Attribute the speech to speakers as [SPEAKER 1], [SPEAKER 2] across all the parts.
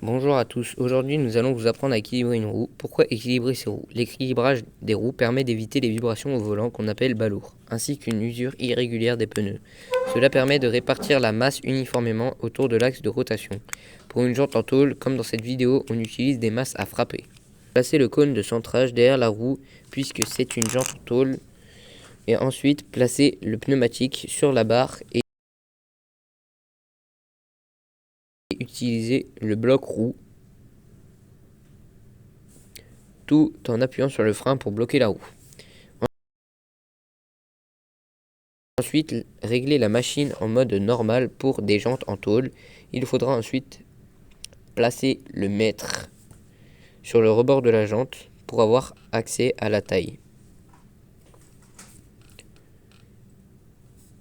[SPEAKER 1] Bonjour à tous, aujourd'hui nous allons vous apprendre à équilibrer une roue. Pourquoi équilibrer ses roues? L'équilibrage des roues permet d'éviter les vibrations au volant qu'on appelle balourd, ainsi qu'une usure irrégulière des pneus. Cela permet de répartir la masse uniformément autour de l'axe de rotation. Pour une jante en tôle, comme dans cette vidéo, on utilise des masses à frapper. Placez le cône de centrage derrière la roue puisque c'est une jante en tôle, et ensuite placez le pneumatique sur la barre et utilisez le bloc roue tout en appuyant sur le frein pour bloquer la roue. Ensuite, réglez la machine en mode normal pour des jantes en tôle. Il faudra ensuite placer le mètre sur le rebord de la jante pour avoir accès à la taille.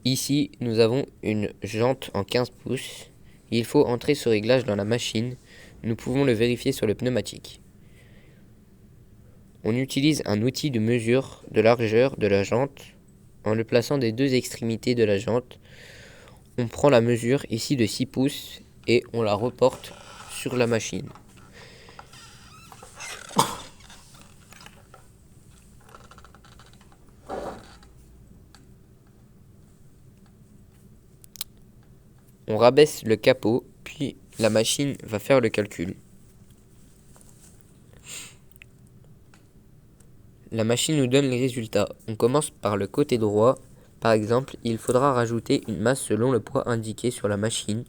[SPEAKER 1] Ici, nous avons une jante en 15 pouces. Il faut entrer ce réglage dans la machine. Nous pouvons le vérifier sur le pneumatique. On utilise un outil de mesure de largeur de la jante. En le plaçant des deux extrémités de la jante, on prend la mesure ici de 6 pouces et on la reporte sur la machine. On rabaisse le capot, puis la machine va faire le calcul. La machine nous donne les résultats. On commence par le côté droit. Par exemple, il faudra rajouter une masse selon le poids indiqué sur la machine.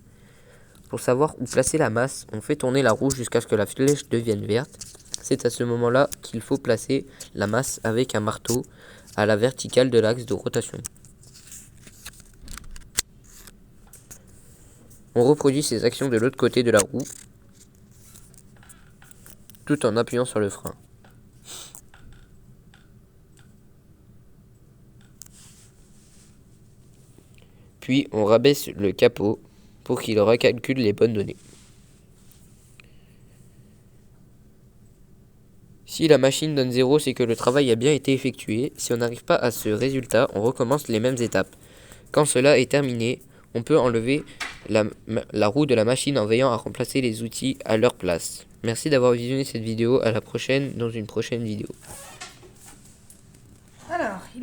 [SPEAKER 1] Pour savoir où placer la masse, on fait tourner la roue jusqu'à ce que la flèche devienne verte. C'est à ce moment-là qu'il faut placer la masse avec un marteau à la verticale de l'axe de rotation. On reproduit ces actions de l'autre côté de la roue, tout en appuyant sur le frein. Puis on rabaisse le capot pour qu'il recalcule les bonnes données. Si la machine donne 0, c'est que le travail a bien été effectué. Si on n'arrive pas à ce résultat, on recommence les mêmes étapes. Quand cela est terminé, on peut enlever la roue de la machine en veillant à remplacer les outils à leur place. Merci d'avoir visionné cette vidéo. À la prochaine dans une prochaine vidéo.
[SPEAKER 2] Alors,